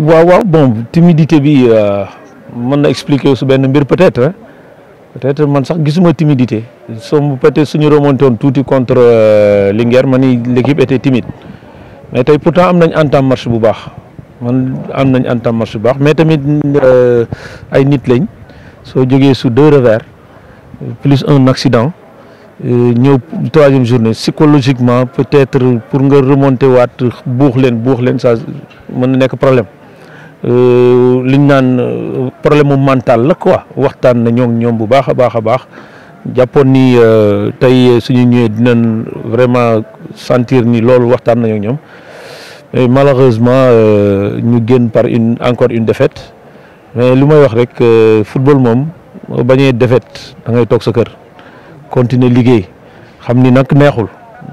waaw bon timidité bi mën na expliquer su benn mbir peut-être man sax gisuma timidité peut-être suñu remonté woon tuuti contre Linguère ma ni l'équipe était timide mais tey pourtant am nañ entame match bu baax mais tamit ay nit lañ soo jógee su 2 revers plus un accident ñëw 3e journée psychologiquement peut-être pour nga remonter waat buux leen ça mën na nekk problème liñ naan problème mental la quoi waxtaan na ñoom bu baax a baax jàppoon ni tey suñu ñëwee dinañ vraiment sentir ni loolu waxtaan nañu ak ñoom mais malheureusement ñu génn par encore une défaite mais lu may wax rek football moom boo bañee défaite da ngay toog sa kër continuer liggéey xam ni nag neexul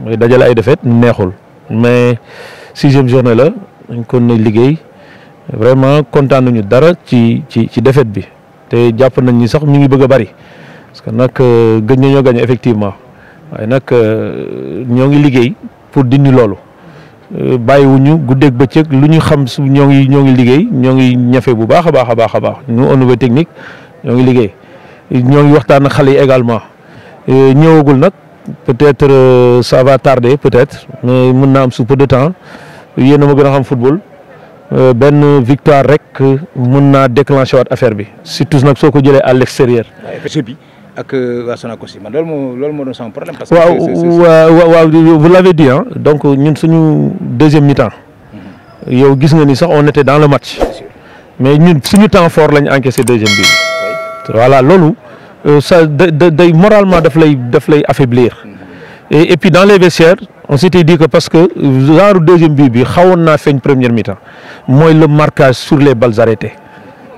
mooy dajale ay défaite neexul mais 6e journée la dañ kon ne liggéey vraiment kontaan nañu dara ci défaite bi te jàpp nañ ni sax mi ngi bëgg a bari parce que nag gëj nañoo gagné effectivement waaye nag ñoo ngi liggéey pour dindi loolu bàyyiwuñu guddeeg bëccëg lu ñu xam su ñoo ngi liggéey ñoo ngi ñafe bu baax a baax ñu au niveau technique ñoo ngi liggéey ñoo ngi waxtaan ak xale yi également ñëwagul nag peut-être ça va tarder peut-être mais mën naa am sous peu de temps yéen a ma gën a xam football benn victoire rek mën naa déclencher waat affaire bi surtout nag soo ko jëlee à l'extérieur. ak waa Sonacos man loolu moo doon sama problème. parce que waaw vous l'avez dit hein donc ñun suñu 2e mi-temps yow gis nga ni sax on était dans le match mais ñun suñu temps fort lañ encaissé 2e bi voilà loolu ça day moralement daf lay affaiblir et puis dans les vestiaires on s'était dit que parce que genre 2e bi xawoon naa feeñ première mi-temps mooy le marquage sur les balles arrêtées.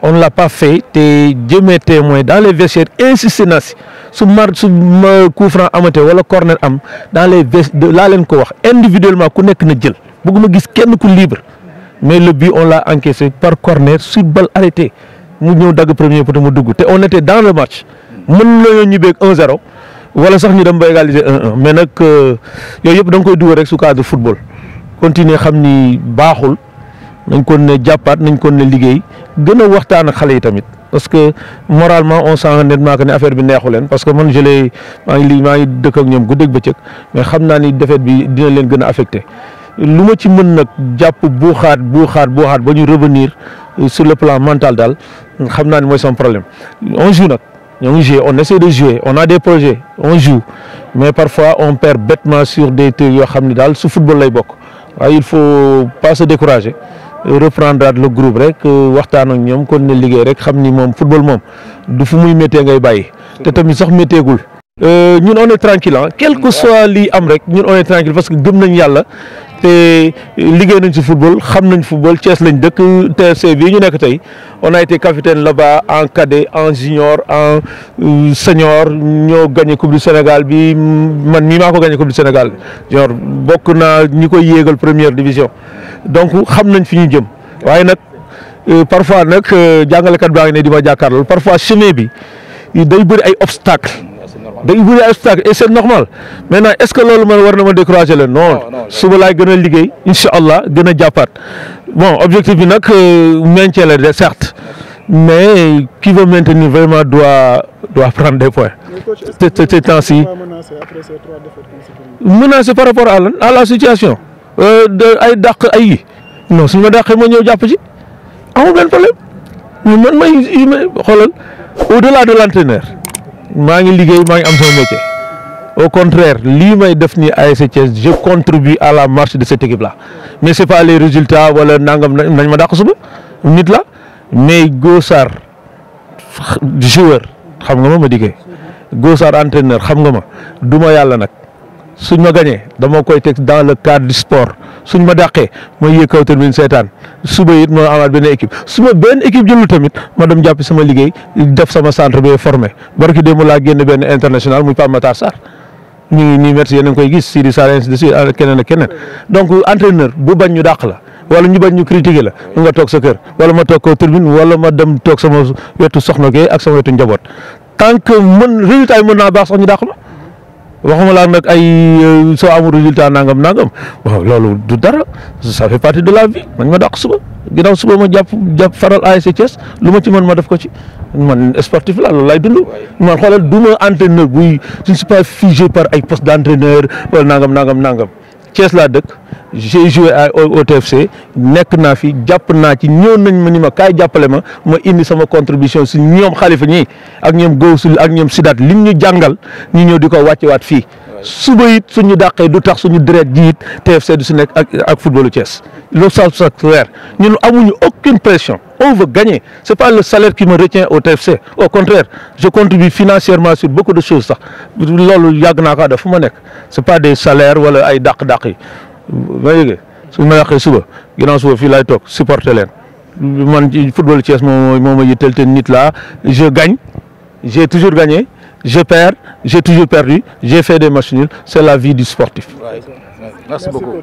On ne l'a pas fait te jëmee témoin dans les vestiaires insisté na si su coup franc amate wala corner am dans les vestiaires laa leen ko wax individuellement ku nekk na jël bëgguma gis kenn ku libre mais le but on l'a encaissé par corner sur balle arrêtée mu ñëw dagg premier poteau mu dugg te on était dans le match mën nañoo ñibbeeg 1-0 wala sax ñu dem ba égaliser 1-1 mais nag yooyu yëpp da nga koy dugal rek su cadre football continuer xam ni baaxul. nañ ko ne jàppaat nañ ko ne liggéey gën a waxtaan ak xale yi tamit parce que moralement on sent nettement que ne affaire bi neexu leen parce que man maa ngi dëkk ak ñoom guddeeg bëccëg mais xam naa ni défaite bi dina leen gën a affecté lu ma ci mën nag jàpp buuxaat ba ñu revenir sur le plan mental daal xam naa ni mooy son problème on joue nag ñoo ngi jouer on essaie de jouer on a des projets on joue mais parfois on perd bêtement sur des trucs yoo xam ni daal su football lay bokk waaye il faut pas se décourager. reprendre le groupe rek waxtaan ak ñoom kon ne liggéey rek xam ni moom football moom du fu muy méttee ngay bàyyi te tamit sax métteegul ñun on est tranquille quel que soit lii am rek ñun on est tranquille parce que gëm nañ yàlla te liggéey nañ ci football xam nañ football Thiès lañ dëkk TFC bii ñu nekk tey on a été capitaine là-bas en cadet en junior en senior ñoo gagné coupe du Sénégal bi man mii maa ko gagné coupe du Sénégal junior bokk naa ñi koy yéegal première division donc xam nañ fi ñu jëm waaye nag parfois nag jàngalekat baa ngi ne di ma jàkkaarloo parfois chemin bi day bëri ay obstacles. day bëri ay obstacles et c'est normal maintenant est-ce que loolu man war na ma décourager leen non suba laay gën a liggéey incha allah gën a jàppaat bon objectif bi nag maintien la certes mais qui veut maintenir vraiment doit prendre des points. ce temps-ci menacé par rapport à la situation ay dàq ay non suñu ma dàqee ma ñëw jàpp ci amul benn problème man may xoolal au-delà de l'entraîneur maa ngi liggéey maa ngi am sama métier au contraire lii may def ni ASC Thiès je contribue à la marche de cette équipe là mais c'est pas les résultats wala nangam nañ ma dàq suba nit la mais Gossard joueur xam nga ma diggee Gossard entraîneur xam nga ma duma yàlla nag suñ ma gañee dama koy teg dans le cadre du sport suñ ma dàqee ma yéeg kaw termine seetaan suba it ma amaat benn équipe su ma benn équipe jëlul tamit ma dem jàppi sama liggéey def sama centre bi formé barki démb laa génn benn international muy Pape Matar Sarr ñu ngi nii merci yéen a ngi koy gis Sidi Sarr ainsi de suite keneen ak keneen donc entraîneur bu bañ ñu dàq la wala ñu bañ ñu critiquer la nga toog sa kër wala ma toog kaw tribune wala ma dem toog sama wetu soxna kee ak sama wetu njaboot tant que résultat yi mën naa baax sax ñu dàq ma waxuma laa nag ay soo amul résultat nangam waaw loolu du dara ça fait partie de la vie man ma dàq suba ginnaaw suba ma jàpp faral ASC Thiès lu ma ci mën ma def ko ci man sportif la loolu lay dund. man xoolal du ma entraîneur buy je ne suis pas figé par ay poste d' entraîneur wala nangam Thiès laa dëkk j'ai joué au TFC nekk naa fi jàpp naa ci ñëw nañ ma ni ma kaay jàppale ma indi sama contribution si ñoom Khalifa ñii ak ñoom Gowsul ak ñoom Sidaat lim ñu jàngal ñu ñëw di ko wàccewaat fii. suba it suñu dàqee du tax suñu deret ji it TFC du si nekk ak footballu Thiès loolu ça clair ñun amuñu aucune pression on veut gagner c'est pas le salaire qui me retient au TFC au contraire je contribue financièrement sur beaucoup de choses sax loolu yàgg naa ko def fu ma nekk c'est pas des salaires wala ay dàq-dàq yi ma yëgee suñ ma yàqee suba ginnaaw suba fii laay toog supporter leen man ci footballu Thiès moo ma yitteel te nit laa je gagne j'ai toujours gagné je perds, j'ai toujours perdu, j'ai fait des matchs nuls, c'est la vie du sportif. Merci beaucoup.